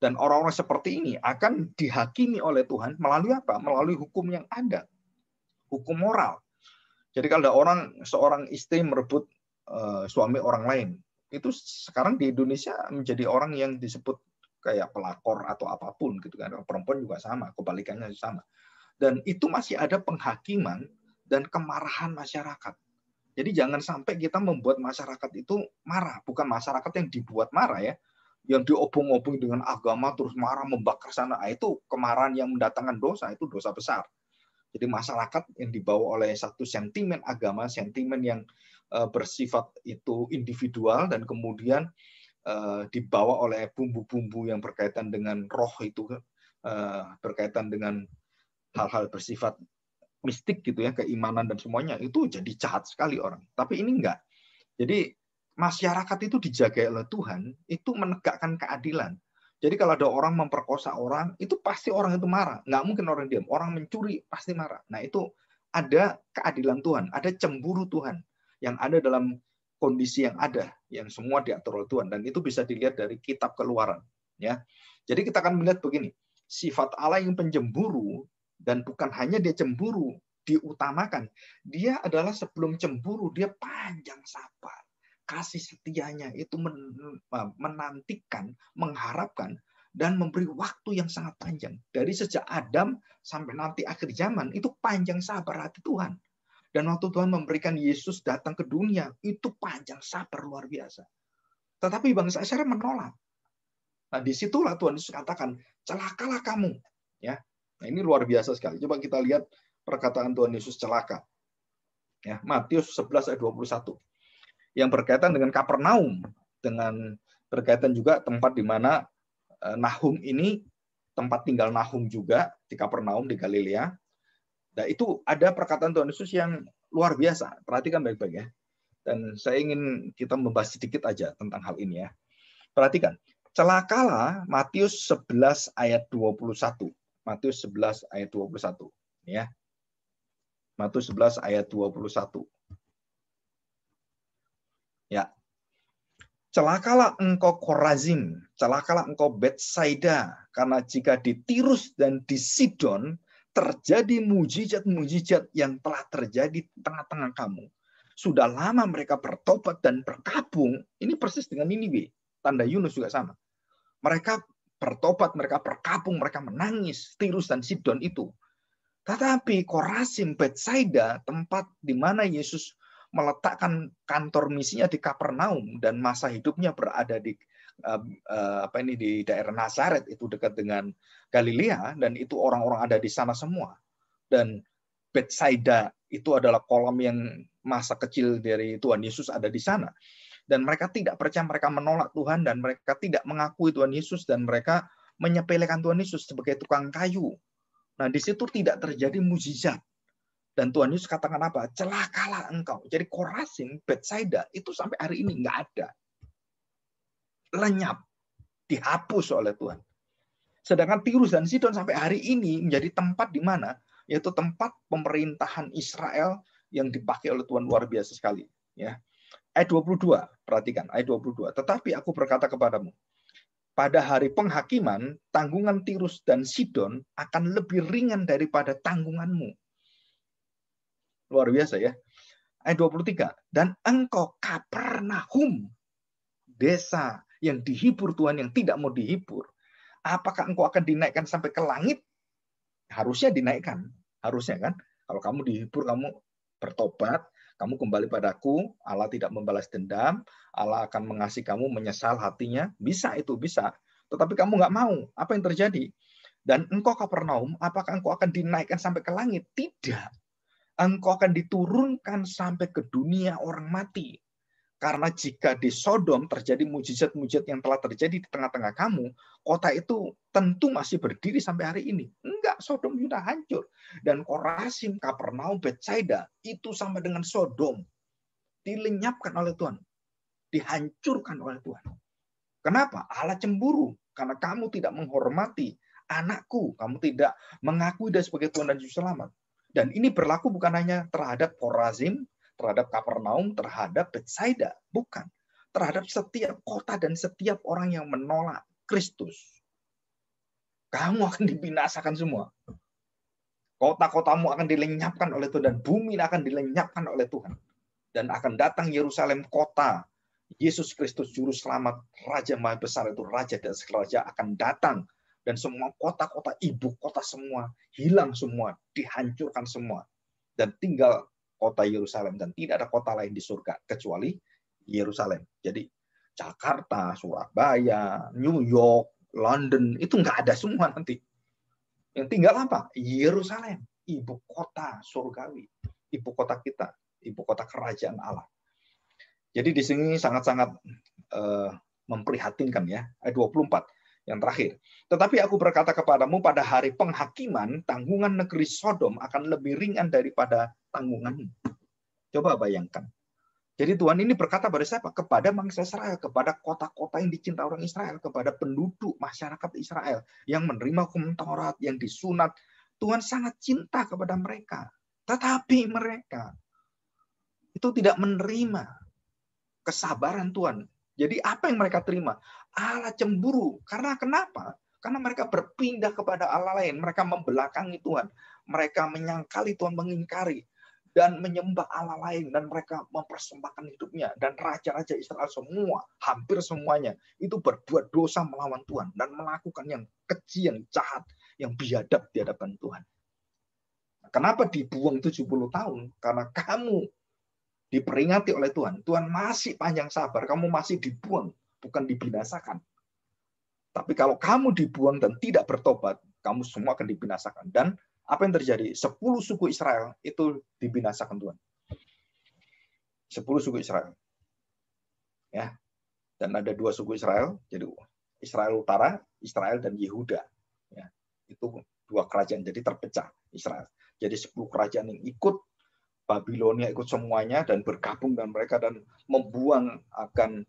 Dan orang-orang seperti ini akan dihakimi oleh Tuhan melalui apa? Melalui hukum yang ada, hukum moral. Jadi kalau ada seorang istri merebut suami orang lain, itu sekarang di Indonesia menjadi orang yang disebut kayak pelakor atau apapun gitu kan. Perempuan juga sama, kebalikannya sama. Dan itu masih ada penghakiman dan kemarahan masyarakat. Jadi jangan sampai kita membuat masyarakat itu marah, bukan masyarakat yang dibuat marah ya, yang diobong-obong dengan agama terus marah membakar sana, itu kemarahan yang mendatangkan dosa, itu dosa besar. Jadi masyarakat yang dibawa oleh satu sentimen agama, sentimen yang bersifat itu individual, dan kemudian dibawa oleh bumbu-bumbu yang berkaitan dengan roh itu, berkaitan dengan hal-hal bersifat mistik gitu ya, keimanan dan semuanya, itu jadi jahat sekali orang. Tapi ini enggak. Jadi masyarakat itu dijaga oleh Tuhan, itu menegakkan keadilan. Jadi kalau ada orang memperkosa orang, itu pasti orang itu marah. Nggak mungkin orang diam. Orang mencuri pasti marah. Nah itu ada keadilan Tuhan, ada cemburu Tuhan yang ada dalam kondisi yang ada, yang semua diatur oleh Tuhan. Dan itu bisa dilihat dari kitab Keluaran. Ya. Jadi kita akan melihat begini, sifat Allah yang penjemburu, dan bukan hanya dia cemburu, diutamakan. Dia adalah sebelum cemburu, dia panjang sabar. Kasih setianya itu menantikan, mengharapkan, dan memberi waktu yang sangat panjang. Dari sejak Adam sampai nanti akhir zaman, itu panjang sabar hati Tuhan. Dan waktu Tuhan memberikan Yesus datang ke dunia, itu panjang sabar luar biasa. Tetapi bangsa Israel menolak. Nah, disitulah Tuhan Yesus katakan, celakalah kamu. Ya, nah, ini luar biasa sekali. Coba kita lihat perkataan Tuhan Yesus celaka. Ya, Matius 11 ayat 21. Yang berkaitan dengan Kapernaum, dengan berkaitan juga tempat di mana Nahum ini, tempat tinggal Nahum juga di Kapernaum di Galilea. Nah, itu ada perkataan Tuhan Yesus yang luar biasa. Perhatikan baik-baik ya. Dan saya ingin kita membahas sedikit aja tentang hal ini ya. Perhatikan. Celakalah, Matius 11 ayat 21. Matius 11 ayat 21. Ya. Matius 11 ayat 21. Ya. Celakalah engkau Korazim, celakalah engkau Betsaida, karena jika di Tirus dan di Sidon terjadi mujizat-mujizat yang telah terjadi di tengah-tengah kamu, Sudah lama mereka bertobat dan berkabung. Ini persis dengan Niniwe. Tanda Yunus juga sama. Mereka bertobat, mereka berkabung, mereka menangis. Tirus dan Sidon itu. Tetapi Korazim, Betsaida, tempat di mana Yesus meletakkan kantor misinya di Kapernaum dan masa hidupnya berada di di daerah Nazaret, itu dekat dengan Galilea, dan itu orang-orang ada di sana semua. Dan Betsaida itu adalah kolam yang masa kecil dari Tuhan Yesus ada di sana. Dan mereka tidak percaya, mereka menolak Tuhan, dan mereka tidak mengakui Tuhan Yesus, dan mereka menyepelekan Tuhan Yesus sebagai tukang kayu. Nah, di situ tidak terjadi mukjizat. Dan Tuhan Yesus katakan apa? Celakalah engkau. Jadi Korazim, Betsaida itu sampai hari ini nggak ada. Lenyap, dihapus oleh Tuhan. Sedangkan Tirus dan Sidon sampai hari ini menjadi tempat di mana, yaitu tempat pemerintahan Israel yang dipakai oleh Tuhan luar biasa sekali. Ya. Ayat 22, perhatikan ayat 22. Tetapi aku berkata kepadamu, pada hari penghakiman, tanggungan Tirus dan Sidon akan lebih ringan daripada tanggunganmu. Luar biasa ya. Ayat 23. Dan engkau Kapernaum, desa yang dihibur Tuhan yang tidak mau dihibur, apakah engkau akan dinaikkan sampai ke langit? Harusnya dinaikkan. Harusnya kan. Kalau kamu dihibur, kamu bertobat, kamu kembali padaku, Allah tidak membalas dendam, Allah akan mengasihi kamu, menyesal hatinya. Bisa itu, bisa. Tetapi kamu nggak mau. Apa yang terjadi? Dan engkau Kapernaum, apakah engkau akan dinaikkan sampai ke langit? Tidak. Engkau akan diturunkan sampai ke dunia orang mati. Karena jika di Sodom terjadi mujizat-mujizat yang telah terjadi di tengah-tengah kamu, kota itu tentu masih berdiri sampai hari ini. Enggak, Sodom sudah hancur. Dan Korazim, Kapernaum, Betsaida itu sama dengan Sodom. Dilenyapkan oleh Tuhan. Dihancurkan oleh Tuhan. Kenapa? Allah cemburu. Karena kamu tidak menghormati anakku. Kamu tidak mengakui dia sebagai Tuhan dan Juru Selamat. Dan ini berlaku bukan hanya terhadap Korazim, terhadap Kapernaum, terhadap Betsaida. Bukan. Terhadap setiap kota dan setiap orang yang menolak Kristus. Kamu akan dibinasakan semua. Kota-kotamu akan dilenyapkan oleh Tuhan. Dan bumi akan dilenyapkan oleh Tuhan. Dan akan datang Yerusalem kota. Yesus Kristus Juru Selamat, Raja Maha Besar itu, Raja dan segala raja akan datang. Dan semua kota-kota, ibu kota semua, hilang semua, dihancurkan semua. Dan tinggal kota Yerusalem. Dan tidak ada kota lain di surga, kecuali Yerusalem. Jadi Jakarta, Surabaya, New York, London, itu nggak ada semua nanti. Yang tinggal apa? Yerusalem, ibu kota surgawi. Ibu kota kita, ibu kota kerajaan Allah. Jadi di sini sangat-sangat memprihatinkan ya. Ayat 24. Yang terakhir, tetapi aku berkata kepadamu pada hari penghakiman, tanggungan negeri Sodom akan lebih ringan daripada tanggunganmu. Coba bayangkan. Jadi Tuhan ini berkata pada siapa? Kepada bangsa Israel, kepada kota-kota yang dicintai orang Israel, kepada penduduk masyarakat Israel yang menerima hukum Taurat, yang disunat. Tuhan sangat cinta kepada mereka. Tetapi mereka itu tidak menerima kesabaran Tuhan. Jadi apa yang mereka terima? Allah cemburu. Karena kenapa? Karena mereka berpindah kepada Allah lain. Mereka membelakangi Tuhan. Mereka menyangkali Tuhan, mengingkari. Dan menyembah Allah lain. Dan mereka mempersembahkan hidupnya. Dan raja-raja Israel semua, hampir semuanya, itu berbuat dosa melawan Tuhan. Dan melakukan yang keji, yang jahat, yang biadab di hadapan Tuhan. Kenapa dibuang 70 tahun? Karena kamu diperingati oleh Tuhan. Tuhan masih panjang sabar. Kamu masih dibuang, bukan dibinasakan. Tapi kalau kamu dibuang dan tidak bertobat, kamu semua akan dibinasakan. Dan apa yang terjadi? 10 suku Israel itu dibinasakan Tuhan. 10 suku Israel. Ya. Dan ada 2 suku Israel. Jadi Israel Utara, Israel dan Yehuda. Ya. Itu 2 kerajaan. Jadi terpecah Israel. Jadi 10 kerajaan yang ikut, Babilonia ikut semuanya dan bergabung dengan mereka dan membuang akan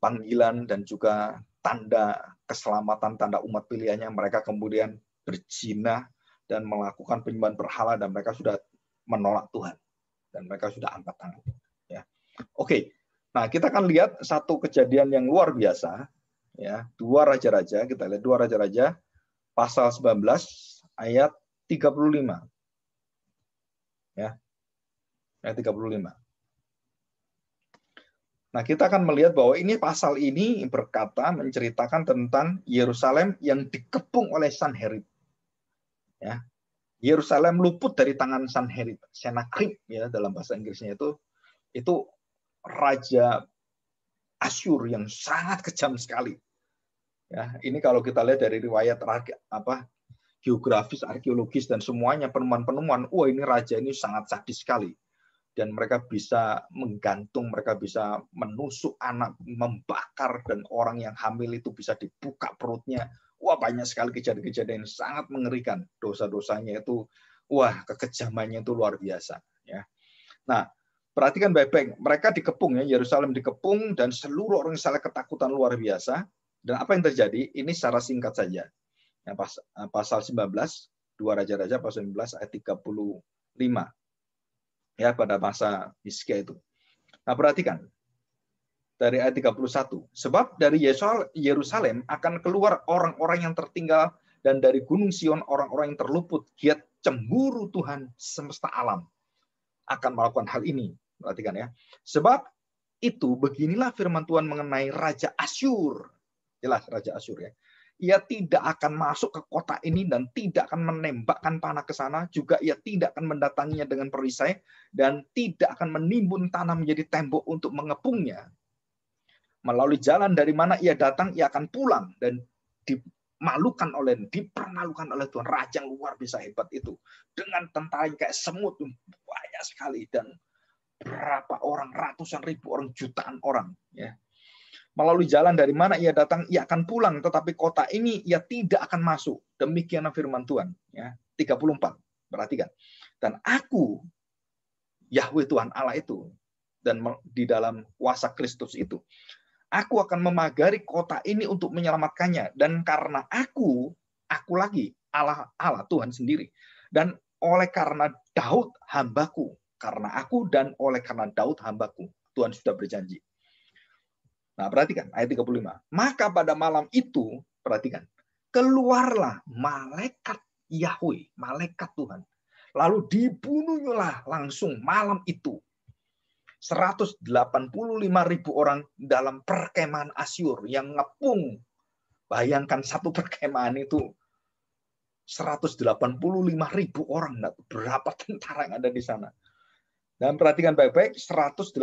panggilan dan juga tanda keselamatan, tanda umat pilihannya. Mereka kemudian berzina dan melakukan penyembahan berhala dan mereka sudah menolak Tuhan dan mereka sudah angkat tangan. Ya. Oke, nah kita akan lihat satu kejadian yang luar biasa. Ya, 2 raja-raja, kita lihat 2 raja-raja pasal 19 ayat 35. Ya. Ayat 35. Nah, kita akan melihat bahwa ini pasal ini berkata menceritakan tentang Yerusalem yang dikepung oleh Sanherib. Ya. Yerusalem luput dari tangan Sanherib, Senakerib ya dalam bahasa Inggrisnya itu raja Asyur yang sangat kejam sekali. Ya, ini kalau kita lihat dari riwayat geografis, arkeologis dan semuanya penemuan-penemuan, ini raja ini sangat sadis sekali. Dan mereka bisa menggantung, mereka bisa menusuk anak, membakar, dan orang yang hamil itu bisa dibuka perutnya. Banyak sekali kejadian-kejadian yang sangat mengerikan. Dosa-dosanya itu, kekejamannya itu luar biasa. Ya. Nah, perhatikan baik-baik. Mereka dikepung, ya, Yerusalem dikepung, dan seluruh orang Israel ketakutan luar biasa. Dan apa yang terjadi? Ini secara singkat saja. Ya, pasal 19, 2 Raja-Raja, pasal 19, ayat 35. Ya, pada masa Hizkia itu. Nah, perhatikan dari ayat 31. Sebab dari Yerusalem akan keluar orang-orang yang tertinggal, dan dari Gunung Sion orang-orang yang terluput. Giat cemburu Tuhan semesta alam akan melakukan hal ini. Perhatikan ya. Sebab itu beginilah firman Tuhan mengenai Raja Asyur. Jelas Raja Asyur ya. Ia tidak akan masuk ke kota ini dan tidak akan menembakkan panah ke sana. Juga ia tidak akan mendatanginya dengan perisai dan tidak akan menimbun tanah menjadi tembok untuk mengepungnya. Melalui jalan dari mana ia datang, ia akan pulang dan dipermalukan oleh Tuhan. Raja yang luar biasa hebat itu. Dengan tentara yang kayak semut, banyak sekali. Dan berapa orang, ratusan ribu orang, jutaan orang. Ya. Melalui jalan dari mana ia datang, ia akan pulang. Tetapi kota ini ia tidak akan masuk. Demikianlah firman Tuhan. Ya. 34. Perhatikan. Dan aku, Yahweh Tuhan Allah itu, dan di dalam kuasa Kristus itu, aku akan memagari kota ini untuk menyelamatkannya. Dan karena aku lagi, Allah Tuhan sendiri. Dan oleh karena Daud hambaku, karena aku dan oleh karena Daud hambaku, Tuhan sudah berjanji. Nah, perhatikan ayat 35. Maka pada malam itu, perhatikan, keluarlah malaikat Yahweh, malaikat Tuhan. Lalu dibunuhlah langsung malam itu 185.000 orang dalam perkemahan Asyur yang ngepung. Bayangkan satu perkemahan itu 185.000 orang. Berapa tentara yang ada di sana? Dan perhatikan baik-baik, 185.000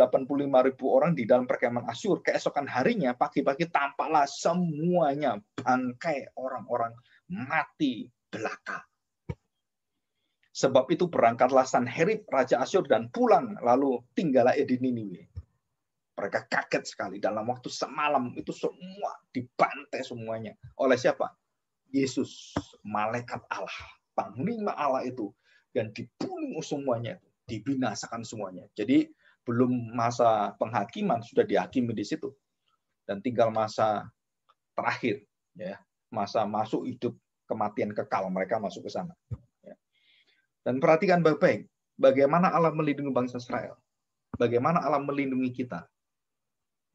orang di dalam perkemahan Asyur. Keesokan harinya, pagi-pagi tampaklah semuanya bangkai orang-orang mati belaka. Sebab itu berangkatlah Sanherib, Raja Asyur, dan pulang, lalu tinggallah di Niniwe. Mereka kaget sekali. Dalam waktu semalam itu semua dibantai semuanya. Oleh siapa? Yesus, malaikat Allah, panglima Allah itu. Dan dibunuh semuanya. Dibinasakan semuanya. Jadi belum masa penghakiman, sudah dihakimi di situ. Dan tinggal masa terakhir. Ya, masa masuk hidup, kematian kekal. Mereka masuk ke sana. Ya. Dan perhatikan baik-baik. Bagaimana Allah melindungi bangsa Israel. Bagaimana Allah melindungi kita.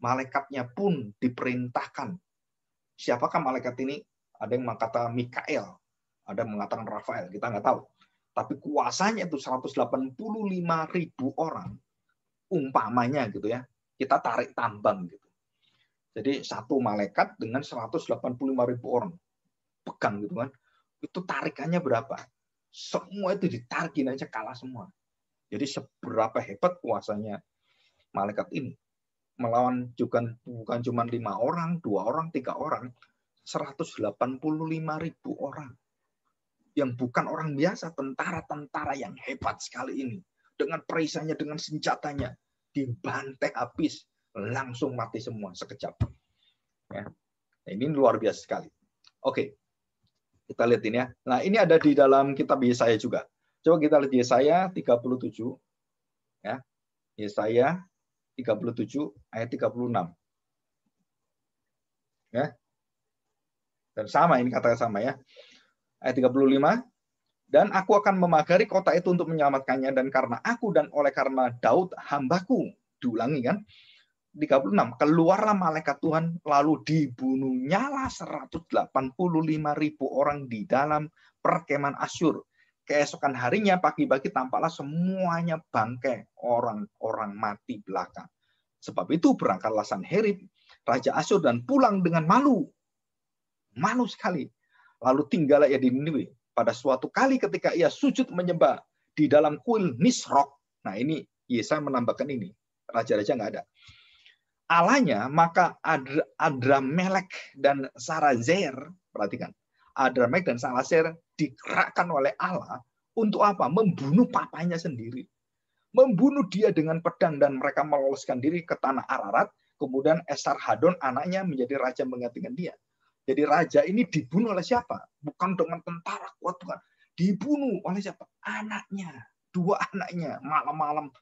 Malaikatnya pun diperintahkan. Siapakah malaikat ini? Ada yang mengatakan Mikael, ada yang mengatakan Rafael, kita nggak tahu. Tapi kuasanya itu 185.000 orang. Umpamanya gitu ya. Kita tarik tambang gitu. Jadi satu malaikat dengan 185.000 orang. Pegang gitu kan. Itu tarikannya berapa? Semua itu ditarikin aja kalah semua. Jadi seberapa hebat kuasanya malaikat ini. Melawan bukan cuma 5 orang, 2 orang, 3 orang. 185.000 orang. Yang bukan orang biasa, tentara-tentara yang hebat sekali ini. Dengan perisainya, dengan senjatanya. Dibantai habis. Langsung mati semua sekejap. Ya. Ini luar biasa sekali. Oke. Kita lihat ini ya. Nah, ini ada di dalam kitab Yesaya juga. Coba kita lihat Yesaya 37. Ya. Yesaya 37 ayat 36. Ya. Dan sama, ini kata sama ya. Ayat 35. Dan aku akan memagari kota itu untuk menyelamatkannya, dan karena aku dan oleh karena Daud hambaku. Diulangi kan. 36. Keluarlah malaikat Tuhan, lalu dibunuhnyalah 185.000 orang di dalam perkemahan Asyur. Keesokan harinya pagi-pagi tampaklah semuanya bangkai orang-orang mati belaka. Sebab itu berangkatlah Sanherib, Raja Asyur, dan pulang dengan malu. Malu sekali. Lalu tinggallah ia di Niniwe. Pada suatu kali ketika ia sujud menyembah di dalam kuil Nisrok. Nah ini Yesaya menambahkan ini. Raja-raja nggak ada. Allahnya, maka Adramelek dan Sarazer, perhatikan, Adramelek dan Sarazer digerakkan oleh Allah untuk apa? Membunuh papanya sendiri. Membunuh dia dengan pedang, dan mereka meloloskan diri ke tanah Ararat. Kemudian Esarhadon anaknya menjadi raja menggantikan dia. Jadi raja ini dibunuh oleh siapa? Bukan dengan tentara kuat, bukan. Dibunuh oleh siapa? Anaknya. 2 anaknya. Malam-malam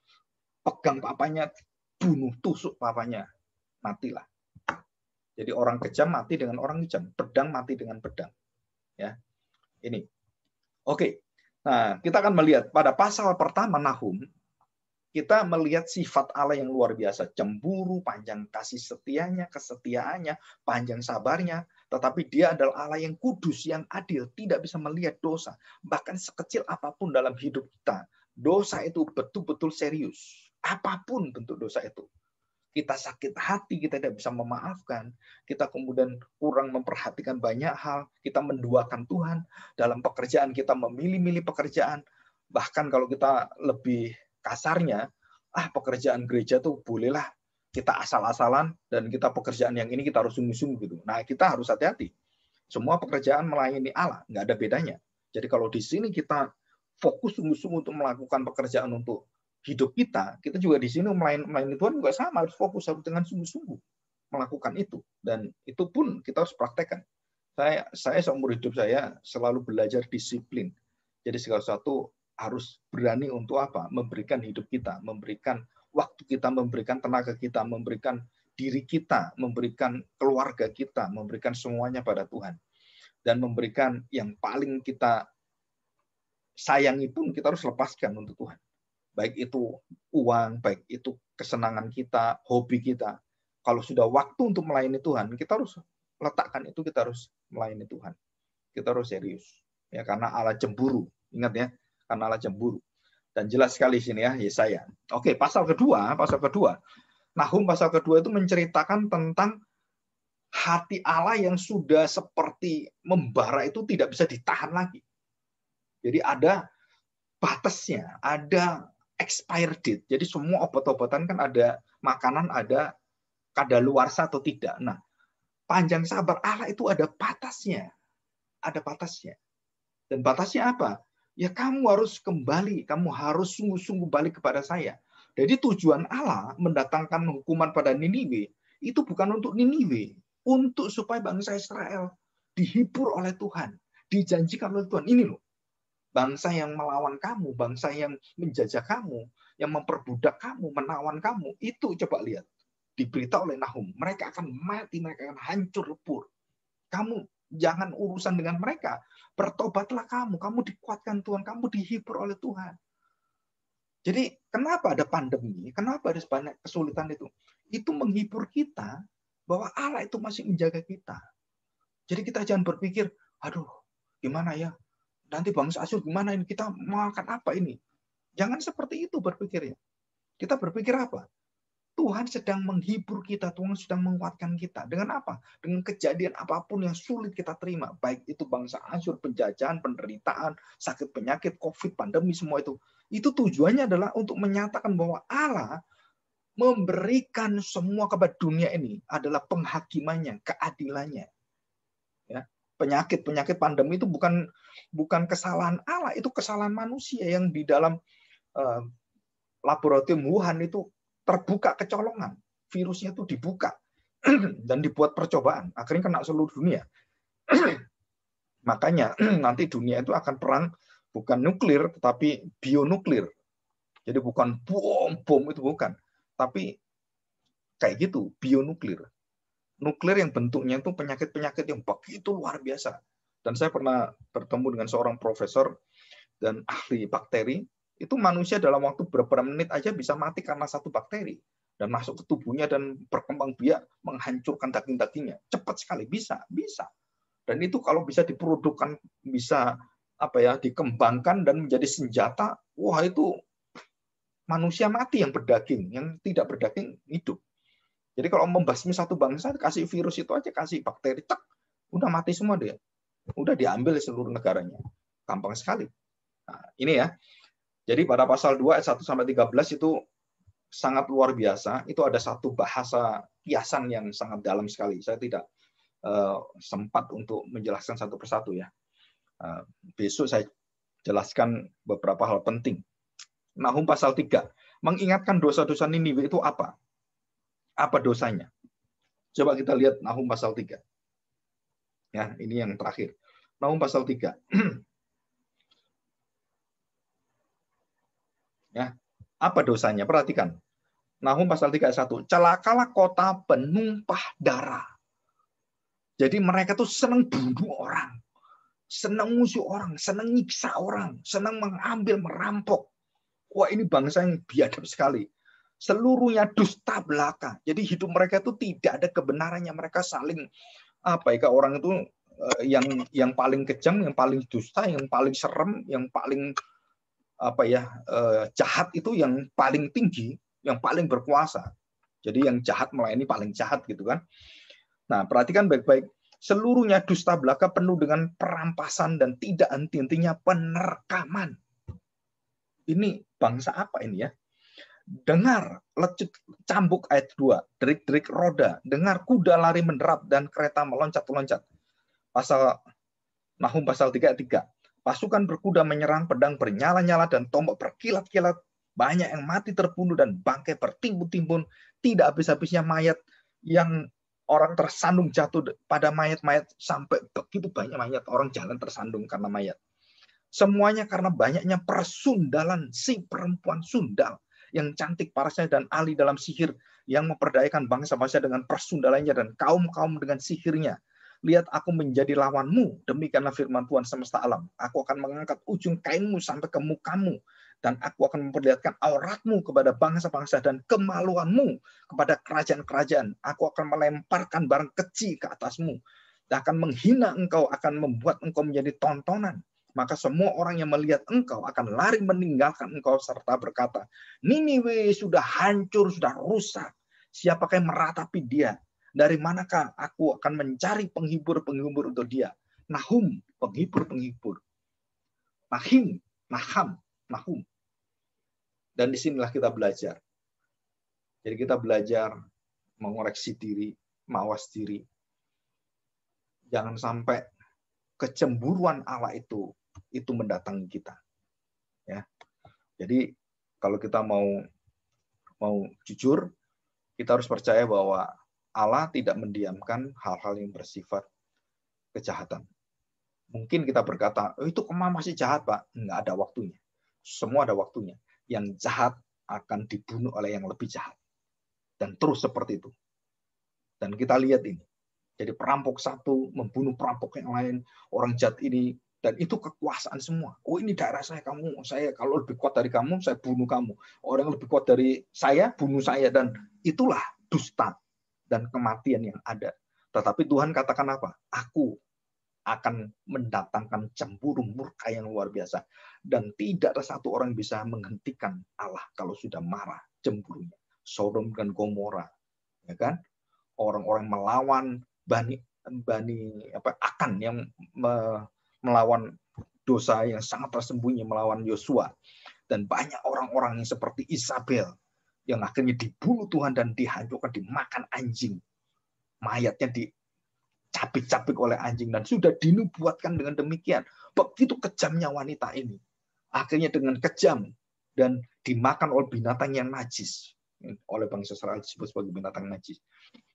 pegang papanya, bunuh, tusuk papanya. Matilah. Jadi orang kejam mati dengan orang kejam. Pedang mati dengan pedang. Ya, ini. Oke. Nah, kita akan melihat pada pasal pertama Nahum, kita melihat sifat Allah yang luar biasa. Cemburu, panjang kasih setianya, kesetiaannya, panjang sabarnya. Tetapi dia adalah Allah yang kudus, yang adil, tidak bisa melihat dosa. Bahkan sekecil apapun dalam hidup kita, dosa itu betul-betul serius. Apapun bentuk dosa itu. Kita sakit hati, kita tidak bisa memaafkan. Kita kemudian kurang memperhatikan banyak hal. Kita menduakan Tuhan. Dalam pekerjaan kita memilih-milih pekerjaan. Bahkan kalau kita lebih kasarnya, pekerjaan gereja tuh bolehlah kita asal-asalan, dan kita pekerjaan yang ini kita harus sungguh-sungguh gitu. Nah, kita harus hati-hati. Semua pekerjaan melayani Allah, nggak ada bedanya. Jadi kalau di sini kita fokus sungguh-sungguh untuk melakukan pekerjaan untuk hidup kita juga di sini melayani Tuhan juga sama, harus fokus, harus dengan sungguh-sungguh melakukan itu. Dan itu pun kita harus praktekkan. Saya seumur hidup saya selalu belajar disiplin. Jadi segala sesuatu harus berani untuk apa? Memberikan hidup kita, memberikan waktu kita, memberikan tenaga kita, memberikan diri kita, memberikan keluarga kita, memberikan semuanya pada Tuhan. Dan memberikan yang paling kita sayangi pun kita harus lepaskan untuk Tuhan. Baik itu uang, baik itu kesenangan kita, hobi kita. Kalau sudah waktu untuk melayani Tuhan, kita harus letakkan itu, kita harus melayani Tuhan. Kita harus serius. Ya, karena Allah cemburu. Ingat ya, karena Allah cemburu. Dan jelas sekali sini ya, Yesaya. Oke, pasal kedua. Nahum pasal kedua itu menceritakan tentang hati Allah yang sudah seperti membara, itu tidak bisa ditahan lagi. Jadi ada batasnya, ada expired date. Jadi semua obat-obatan kan ada, makanan ada kadaluarsa atau tidak. Nah, panjang sabar Allah itu ada batasnya. Ada batasnya. Dan batasnya apa? Ya kamu harus kembali, kamu harus sungguh-sungguh balik kepada saya. Jadi tujuan Allah mendatangkan hukuman pada Niniwe itu bukan untuk Niniwe, untuk supaya bangsa Israel dihibur oleh Tuhan, dijanjikan oleh Tuhan. Ini loh, bangsa yang melawan kamu, bangsa yang menjajah kamu, yang memperbudak kamu, menawan kamu, itu coba lihat. Diberitahu oleh Nahum, mereka akan mati, mereka akan hancur lebur. Kamu jangan urusan dengan mereka. Bertobatlah kamu dikuatkan Tuhan, kamu dihibur oleh Tuhan. Jadi kenapa ada pandemi? Kenapa ada banyak kesulitan itu? Itu menghibur kita bahwa Allah itu masih menjaga kita. Jadi kita jangan berpikir, aduh, gimana ya? Nanti bangsa Asyur gimana ini? Kita mau makan apa ini? Jangan seperti itu berpikirnya. Kita berpikir apa? Tuhan sedang menghibur kita, Tuhan sedang menguatkan kita. Dengan apa? Dengan kejadian apapun yang sulit kita terima. Baik itu bangsa Asyur, penjajahan, penderitaan, sakit penyakit, COVID, pandemi, semua itu. Itu tujuannya adalah untuk menyatakan bahwa Allah memberikan semua kepada dunia ini adalah penghakimannya, keadilannya. Ya. Penyakit pandemi itu bukan kesalahan Allah, itu kesalahan manusia yang di dalam laboratorium Wuhan itu terbuka kecolongan, virusnya itu dibuka dan dibuat percobaan, akhirnya kena seluruh dunia. Makanya nanti dunia itu akan perang bukan nuklir tetapi bionuklir. Jadi bukan bom itu bukan, tapi kayak gitu, bionuklir. Nuklir yang bentuknya itu penyakit-penyakit yang begitu luar biasa. Dan saya pernah bertemu dengan seorang profesor dan ahli bakteri. Itu manusia dalam waktu beberapa menit aja bisa mati karena satu bakteri dan masuk ke tubuhnya dan berkembang biak menghancurkan daging-dagingnya. Cepat sekali, bisa. Dan itu kalau bisa diprodukkan, bisa dikembangkan dan menjadi senjata, wah itu manusia mati yang berdaging, yang tidak berdaging hidup. Jadi kalau membasmi satu bangsa, kasih virus itu aja, kasih bakteri, cek, udah mati semua dia. Udah diambil seluruh negaranya. Gampang sekali. Nah, ini ya. Jadi pada pasal 2 ayat 1-13 itu sangat luar biasa. Itu ada satu bahasa kiasan yang sangat dalam sekali. Saya tidak sempat untuk menjelaskan satu persatu ya. Besok saya jelaskan beberapa hal penting. Nahum pasal 3 mengingatkan dosa-dosa Niniwe itu apa? Apa dosanya? Coba kita lihat Nahum pasal 3. Ya, ini yang terakhir. Nahum pasal 3. Ya, apa dosanya? Perhatikan. Nahum pasal 3 ayat 1. Celakalah kota penumpah darah. Jadi mereka tuh senang bunuh orang. Senang musuh orang, senang nyiksa orang, senang mengambil, merampok. Wah, ini bangsa yang biadab sekali. Seluruhnya dusta belaka. Jadi hidup mereka itu tidak ada kebenarannya. Mereka saling orang itu yang paling kejam, yang paling dusta, yang paling serem, yang paling jahat itu yang paling tinggi, yang paling berkuasa. Jadi yang jahat melayani paling jahat gitu kan. Nah, perhatikan baik-baik. Seluruhnya dusta belaka, penuh dengan perampasan dan tidak henti-hentinya penerkaman. Ini bangsa apa ini ya? Dengar lecut cambuk ayat 2, derik-derik roda, dengar kuda lari menderat dan kereta meloncat-loncat. Nahum pasal 3 ayat 3. Pasukan berkuda menyerang, pedang bernyala-nyala dan tombak berkilat-kilat. Banyak yang mati terbunuh dan bangkai bertimbun-timbun. Tidak habis-habisnya mayat yang orang tersandung jatuh pada mayat-mayat, sampai begitu banyak mayat, orang jalan tersandung karena mayat. Semuanya karena banyaknya persundalan si perempuan sundal yang cantik parasnya dan ahli dalam sihir, yang memperdayakan bangsa-bangsa dengan persundalannya dan kaum-kaum dengan sihirnya. Lihat, aku menjadi lawanmu, demikianlah firman Tuhan semesta alam. Aku akan mengangkat ujung kainmu sampai ke mukamu, dan aku akan memperlihatkan auratmu kepada bangsa-bangsa dan kemaluanmu kepada kerajaan-kerajaan. Aku akan melemparkan barang kecil ke atasmu, dan akan menghina engkau, akan membuat engkau menjadi tontonan. Maka semua orang yang melihat engkau akan lari meninggalkan engkau serta berkata, Niniwe sudah hancur, sudah rusak. Siapakah yang meratapi dia? Dari manakah aku akan mencari penghibur-penghibur untuk dia? Nahum, penghibur-penghibur. Nahum. Dan disinilah kita belajar. Jadi kita belajar mengoreksi diri, mawas diri. Jangan sampai kecemburuan Allah itu mendatangi kita. Ya. Jadi kalau kita mau jujur, kita harus percaya bahwa Allah tidak mendiamkan hal-hal yang bersifat kejahatan. Mungkin kita berkata, itu kemana masih jahat, Pak? Enggak ada waktunya. Semua ada waktunya. Yang jahat akan dibunuh oleh yang lebih jahat. Dan terus seperti itu. Dan kita lihat ini. Jadi perampok satu membunuh perampok yang lain, orang jahat ini, dan itu kekuasaan semua. Oh, ini daerah saya, saya kalau lebih kuat dari kamu, saya bunuh kamu. Orang yang lebih kuat dari saya, bunuh saya. Dan itulah dusta dan kematian yang ada. Tetapi Tuhan katakan apa? Aku akan mendatangkan cemburu murka yang luar biasa. Dan tidak ada satu orang bisa menghentikan Allah kalau sudah marah cemburunya. Sodom dan Gomora, ya kan? Orang-orang melawan Bani Akan yang melawan dosa yang sangat tersembunyi, melawan Yosua. Dan banyak orang-orang yang seperti Isabel yang akhirnya dibunuh Tuhan dan dihancurkan, dimakan anjing. Mayatnya dicapik-capik oleh anjing, dan sudah dinubuatkan dengan demikian. Begitu kejamnya wanita ini. Akhirnya dengan kejam dan dimakan oleh binatang yang najis. Oleh bangsa Israel disebut sebagai binatang najis.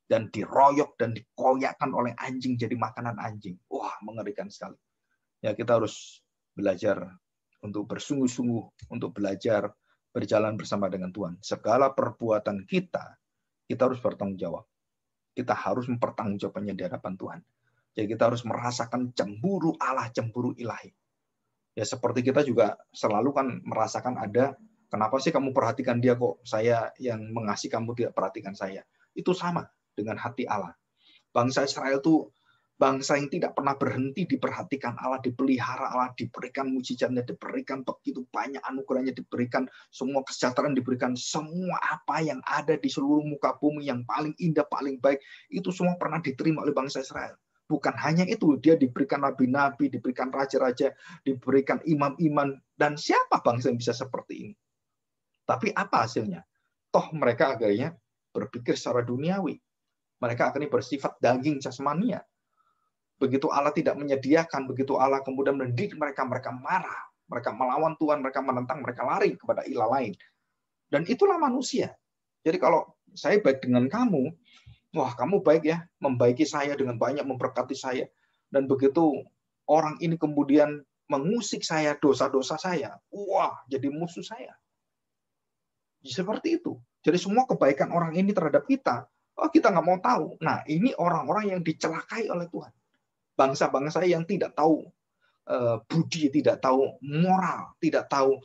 Dan diroyok dan dikoyakkan oleh anjing jadi makanan anjing. Wah, mengerikan sekali. Ya, kita harus belajar untuk bersungguh-sungguh, untuk belajar berjalan bersama dengan Tuhan. Segala perbuatan kita harus bertanggung jawab. Kita harus mempertanggungjawabkannya di hadapan Tuhan. Jadi kita harus merasakan cemburu Allah, cemburu ilahi. Ya, seperti kita juga selalu kan merasakan ada, kenapa sih kamu perhatikan dia kok saya yang mengasihi kamu tidak perhatikan saya. Itu sama dengan hati Allah. Bangsa Israel itu Bangsa yang tidak pernah berhenti diperhatikan Allah, dipelihara Allah, diberikan mujizatnya, diberikan begitu banyak anugerahnya, diberikan semua kesejahteraan, diberikan semua apa yang ada di seluruh muka bumi yang paling indah, paling baik, itu semua pernah diterima oleh bangsa Israel. Bukan hanya itu, dia diberikan nabi-nabi, diberikan raja-raja, diberikan imam-imam, dan siapa bangsa yang bisa seperti ini? Tapi apa hasilnya? Toh mereka akhirnya berpikir secara duniawi. Mereka akhirnya bersifat daging jasmania. Begitu Allah tidak menyediakan, begitu Allah kemudian mendidik mereka, mereka marah, mereka melawan Tuhan, mereka menentang, mereka lari kepada ilah lain. Dan itulah manusia. Jadi kalau saya baik dengan kamu, wah kamu baik ya, membaiki saya dengan banyak, memberkati saya. Dan begitu orang ini kemudian mengusik saya, dosa-dosa saya, wah jadi musuh saya. Seperti itu. Jadi semua kebaikan orang ini terhadap kita, oh kita nggak mau tahu. Nah ini orang-orang yang dicelakai oleh Tuhan. Bangsa-bangsa yang tidak tahu budi, tidak tahu moral, tidak tahu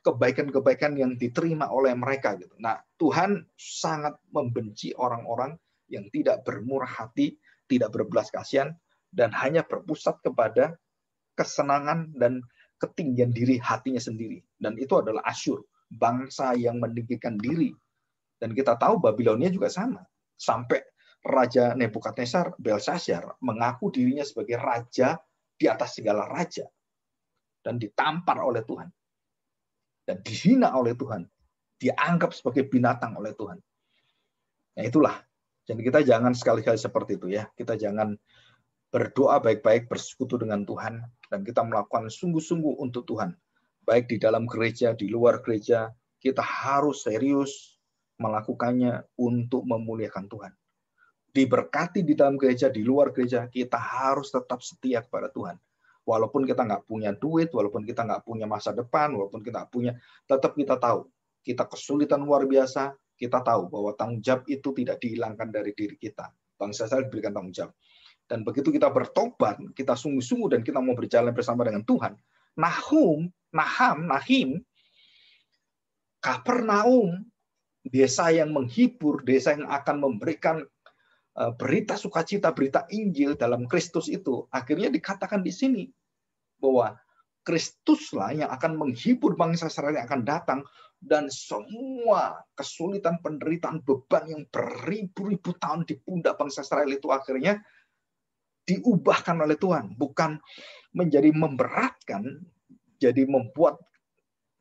kebaikan-kebaikan yang diterima oleh mereka gitu. Nah, Tuhan sangat membenci orang-orang yang tidak bermurah hati, tidak berbelas kasihan, dan hanya berpusat kepada kesenangan dan ketinggian diri hatinya sendiri. Dan itu adalah Asyur, bangsa yang meninggikan diri. Dan kita tahu Babilonia juga sama. Sampai Raja Nebukadnezar, Belshazzar, mengaku dirinya sebagai raja di atas segala raja. Dan ditampar oleh Tuhan. Dan dihina oleh Tuhan. Dianggap sebagai binatang oleh Tuhan. Nah itulah. Jadi kita jangan sekali-kali seperti itu ya. Kita jangan berdoa baik-baik, bersekutu dengan Tuhan. Dan kita melakukan sungguh-sungguh untuk Tuhan. Baik di dalam gereja, di luar gereja. Kita harus serius melakukannya untuk memuliakan Tuhan. Diberkati di dalam gereja, di luar gereja, kita harus tetap setia kepada Tuhan. Walaupun kita nggak punya duit, walaupun kita nggak punya masa depan, walaupun kita nggak punya, tetap kita tahu, kita kesulitan luar biasa, kita tahu bahwa tanggung jawab itu tidak dihilangkan dari diri kita. Bangsa Israel diberikan tanggung jawab. Dan begitu kita bertobat, kita sungguh-sungguh dan kita mau berjalan bersama dengan Tuhan, Nahim, Kapernaum, desa yang menghibur, desa yang akan memberikan berita sukacita, berita Injil dalam Kristus itu, akhirnya dikatakan di sini bahwa Kristuslah yang akan menghibur bangsa Israel yang akan datang, dan semua kesulitan, penderitaan, beban yang beribu-ribu tahun di pundak bangsa Israel itu akhirnya diubahkan oleh Tuhan, bukan menjadi memberatkan, jadi membuat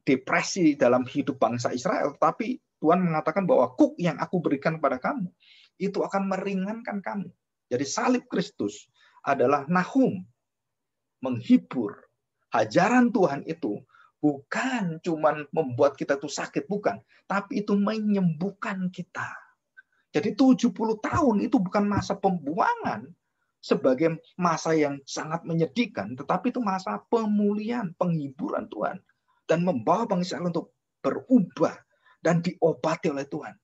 depresi dalam hidup bangsa Israel, tapi Tuhan mengatakan bahwa kuk yang aku berikan kepada kamu itu akan meringankan kamu. Jadi salib Kristus adalah Nahum, menghibur. Hajaran Tuhan itu bukan cuman membuat kita tuh sakit, bukan, tapi itu menyembuhkan kita. Jadi 70 tahun itu bukan masa pembuangan sebagai masa yang sangat menyedihkan, tetapi itu masa pemulihan, penghiburan Tuhan, dan membawa bangsa Israel untuk berubah dan diobati oleh Tuhan.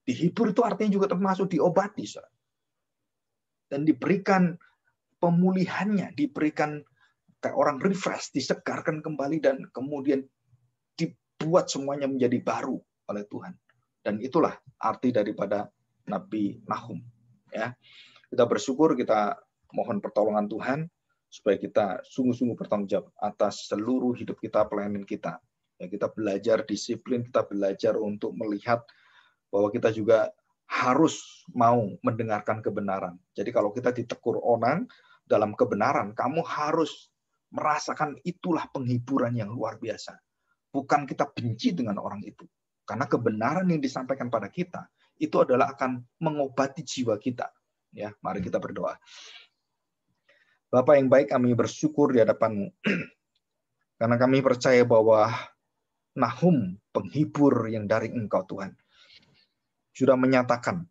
Dihibur itu artinya juga termasuk diobati. Dan diberikan pemulihannya, diberikan kayak orang refresh, disegarkan kembali, dan kemudian dibuat semuanya menjadi baru oleh Tuhan. Dan itulah arti daripada Nabi Nahum. Ya, kita bersyukur, kita mohon pertolongan Tuhan, supaya kita sungguh-sungguh bertanggung jawab atas seluruh hidup kita, pelayanan kita. Ya, kita belajar disiplin, kita belajar untuk melihat bahwa kita juga harus mau mendengarkan kebenaran. Jadi kalau kita ditegur orang dalam kebenaran, kamu harus merasakan itulah penghiburan yang luar biasa. Bukan kita benci dengan orang itu. Karena kebenaran yang disampaikan pada kita, itu adalah akan mengobati jiwa kita. Ya, mari kita berdoa. Bapa yang baik, kami bersyukur di hadapan-Mu. Karena kami percaya bahwa Nahum, penghibur yang dari Engkau Tuhan, sudah menyatakan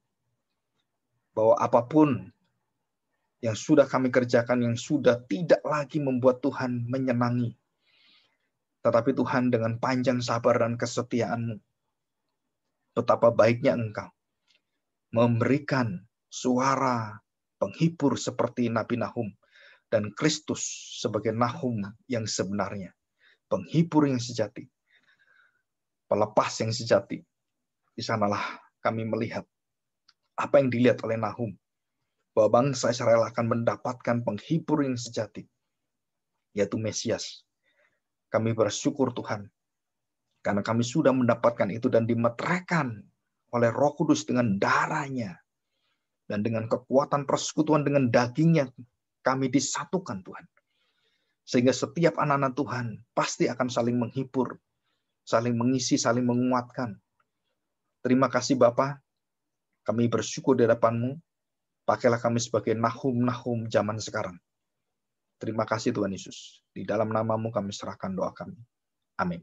bahwa apapun yang sudah kami kerjakan, yang sudah tidak lagi membuat Tuhan menyenangi, tetapi Tuhan dengan panjang sabar dan kesetiaan-Mu, betapa baiknya Engkau memberikan suara penghibur seperti Nabi Nahum, dan Kristus sebagai Nahum yang sebenarnya, penghibur yang sejati, pelepas yang sejati. Di sanalah kami melihat apa yang dilihat oleh Nahum, bahwa bangsa Israel akan mendapatkan penghibur yang sejati, yaitu Mesias. Kami bersyukur Tuhan, karena kami sudah mendapatkan itu dan dimeteraikan oleh Roh Kudus dengan darahnya, dan dengan kekuatan persekutuan dengan dagingnya, kami disatukan Tuhan. Sehingga setiap anak-anak Tuhan pasti akan saling menghibur, saling mengisi, saling menguatkan. Terima kasih Bapa, kami bersyukur di hadapan-Mu. Pakailah kami sebagai Nahum-Nahum zaman sekarang. Terima kasih Tuhan Yesus. Di dalam nama-Mu kami serahkan doa kami. Amin.